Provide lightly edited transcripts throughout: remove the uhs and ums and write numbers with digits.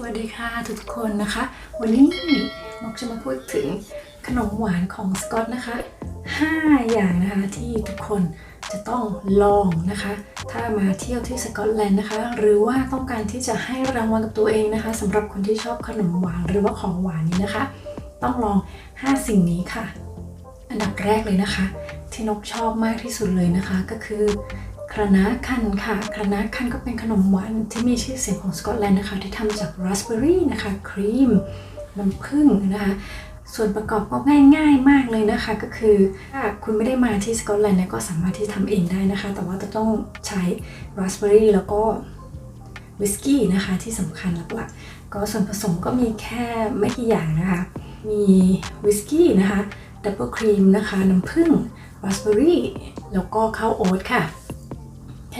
วัสดีค่ะทุกคนนะคะวันนี้นกจะมาพูดถึงขนมหวานของสกอตนะคะ5อย่างนะคะที่ทุกคนจะต้องลองนะคะถ้ามาเที่ยวที่สกอตแลนด์นะคะหรือว่าต้องการที่จะให้รางวัลกับตัวเองนะคะสำหรับคนที่ชอบขนมหวานหรือว่าของหวานนี้นะคะต้องลอง5สิ่งนี้ค่ะอันดับแรกเลยนะคะที่นกชอบมากที่สุดเลยนะคะก็คือครานาคันค่ะครานาคันก็เป็นขนมหวานที่มีชื่อเสียงของสกอตแลนด์นะคะที่ทำจากราสเบอร์รี่นะคะครีมน้ำผึ้งนะคะส่วนประกอบก็ง่ายๆมากเลยนะคะก็คือถ้าคุณไม่ได้มาที่สกอตแลนด์เนี่ยก็สามารถที่ทำเองได้นะคะแต่ว่าจะต้องใช้ราสเบอร์รี่แล้วก็วิสกี้นะคะที่สำคัญหลักๆก็ส่วนผสมก็มีแค่ไม่กี่อย่างนะคะมีวิสกี้นะคะดับเบิลครีมนะคะน้ำผึ้งราสเบอร์รี่แล้วก็ข้าวโอ๊ตค่ะ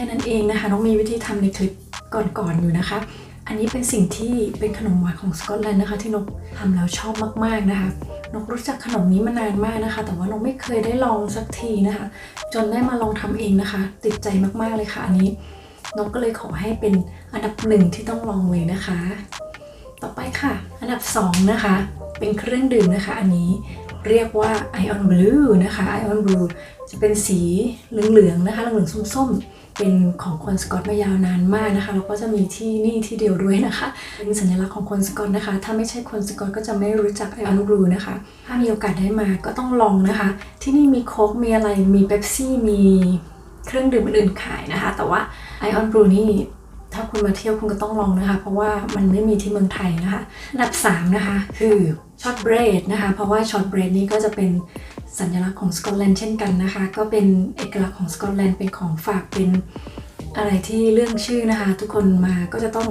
แค่นั้นเองนะคะน้องมีวิธีทำในคลิปก่อนๆอยู่นะคะอันนี้เป็นสิ่งที่เป็นขนมหวานของสกอตแลนด์นะคะที่นกทำแล้วชอบมากๆนะคะนกรู้จักขนมนี้มานานมากนะคะแต่ว่านกไม่เคยได้ลองสักทีนะคะจนได้มาลองทำเองนะคะติดใจมากๆเลยค่ะอันนี้นกก็เลยขอให้เป็นอันดับ1ที่ต้องลองเลยนะคะต่อไปค่ะอันดับ2นะคะเป็นเครื่องดื่มนะคะอันนี้เรียกว่า Ion Blue นะคะ Ion Blue จะเป็นสีเหลืองๆนะคะเหลืองๆส้มๆเป็นของคนสกอตมายาวนานมากนะคะแล้วก็จะมีที่นี่ที่เดียวด้วยนะคะเป็นสัญลักษณ์ของคนสกอตนะคะถ้าไม่ใช่คนสกอตก็จะไม่รู้จัก Ion Blue นะคะถ้ามีโอกาสได้มาก็ต้องลองนะคะที่นี่มีโค้กมีอะไรมีเป๊ปซี่มีเครื่องดื่มอื่นๆขายนะคะแต่ว่า Ion Blue นี่ถ้าคุณมาเที่ยวคุณก็ต้องลองนะคะเพราะว่ามันไม่มีที่เมืองไทยนะคะอันดับ3นะคะคือช็อตเบรดนะคะเพราะว่าช็อตเบรดนี้ก็จะเป็นสัญลักษณ์ของสกอตแลนด์เช่นกันนะคะก็เป็นเอกลักษณ์ของสกอตแลนด์เป็นของฝากเป็นอะไรที่เรื่องชื่อนะคะทุกคนมาก็จะต้อง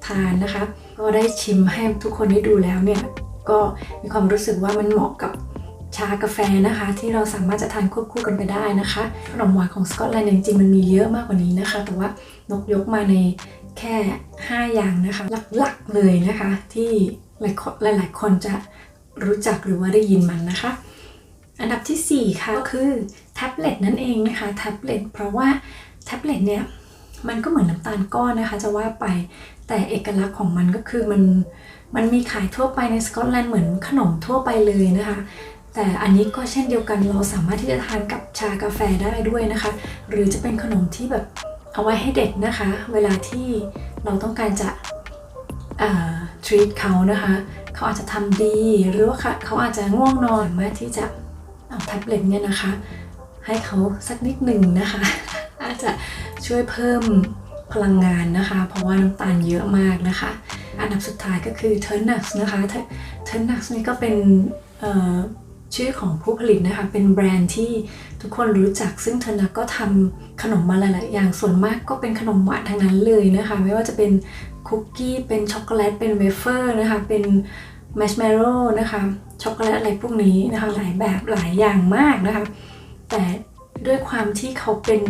ทานนะคะก็ได้ชิมให้ทุกคนได้ดูแล้วเนี่ยก็มีความรู้สึกว่ามันเหมาะกับชากาแฟนะคะที่เราสามารถจะทานควบคู่กันไปได้นะคะขนมหวานของสกอตแลนด์จริงๆมันมีเยอะมากกว่านี้นะคะแต่ว่านกยกมาในแค่5อย่างนะคะหลักๆเลยนะคะที่หลายคนจะรู้จักหรือว่าได้ยินมันนะคะอันดับที่4ค่ะก็คือแท็บเล็ตนั่นเองนะคะแท็บเล็ตเพราะว่าแท็บเล็ตเนี่ยมันก็เหมือนน้ำตาลก้อนนะคะจะว่าไปแต่เอกลักษณ์ของมันก็คือมันมีขายทั่วไปในสกอตแลนด์เหมือนขนมทั่วไปเลยนะคะแต่อันนี้ก็เช่นเดียวกันเราสามารถที่จะทานกับชากาแฟได้ด้วยนะคะหรือจะเป็นขนมที่แบบเอาไว้ให้เด็กนะคะเวลาที่เราต้องการจะtreat เขานะคะเขาอาจจะทำดีหรือว่าเขาอาจจะง่วงนอนมาที่จะเอาแท็บเล็ตเนี่ยนะคะให้เขาสักนิดหนึ่งนะคะอาจจะช่วยเพิ่มพลังงานนะคะเพราะว่าน้ำตาลเยอะมากนะคะอันดับสุดท้ายก็คือ Turnups นะคะ Turnups นี่ก็เป็นชื่อของผู้ผลิตนะคะเป็นแบรนด์ที่ทุกคนรู้จักซึ่งTurnupsก็ทำขนมมาหลายๆอย่างส่วนมากก็เป็นขนมหวานทั้งนั้นเลยนะคะไม่ว่าจะเป็นคุกกี้เป็นช็อกโกแลตเป็นเวเฟอร์นะคะเป็นแมชเมลโล่นะคะช็อกโกแลตอะไรพวกนี้นะคะหลายแบบหลายอย่างมากนะคะแต่ด้วยความที่เขาเป็น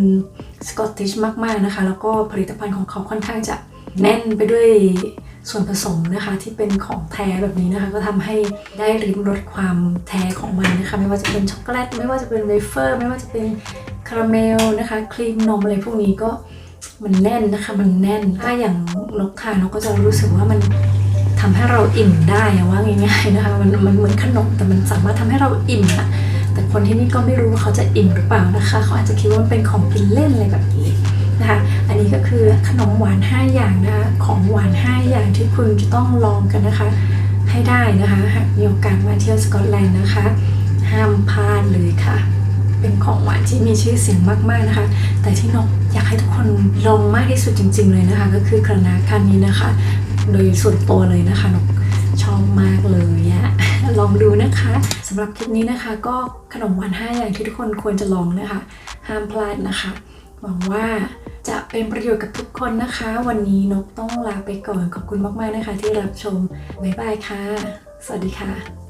สกอตติชมากๆนะคะแล้วก็ผลิตภัณฑ์ของเขาค่อนข้างจะแน่นไปด้วยส่วนผสมนะคะที่เป็นของแท้แบบนี้นะคะก็ทำให้ได้ริมรสความแท้ของมันนะคะไม่ว่าจะเป็นช็อกโกแลตไม่ว่าจะเป็นเวเฟอร์ไม่ว่าจะเป็นคาราเมลนะคะครีมนมอะไรพวกนี้ก็มันแน่นนะคะมันแน่นถ้าอย่างนกทานนกก็จะรู้สึกว่ามันทำให้เราอิ่มได้ว่าง่ายๆนะคะมันเหมือนขนมแต่มันสามารถทำให้เราอิ่มอะแต่คนที่นี่ก็ไม่รู้ว่าเขาจะอิ่มหรือเปล่านะคะเขาอาจจะคิดว่ามันเป็นของกินเล่นอะไรแบบนี้นะคะอันนี้ก็คือขนมหวาน5อย่างนะคะของหวาน5อย่างที่คุณจะต้องลองกันนะคะให้ได้นะคะหากมีโอกาสมาเที่ยวสกอตแลนด์นะคะห้ามพลาดเลยค่ะเป็นของหวานที่มีชื่อเสียงมากๆนะคะแต่ที่นกอยากให้ทุกคนลองมากที่สุดจริงๆเลยนะคะก็คือครานาคันนี้นะคะโดยส่วนตัวเลยนะคะนกชอบมากเลยอะลองดูนะคะสำหรับคลิปนี้นะคะก็ขนมหวาน5อย่างที่ทุกคนควรจะลองนะคะห้ามพลาดนะคะหวังว่าจะเป็นประโยชน์กับทุกคนนะคะวันนี้นกต้องลาไปก่อนขอบคุณมากๆนะคะที่รับชมบ๊ายบายค่ะสวัสดีค่ะ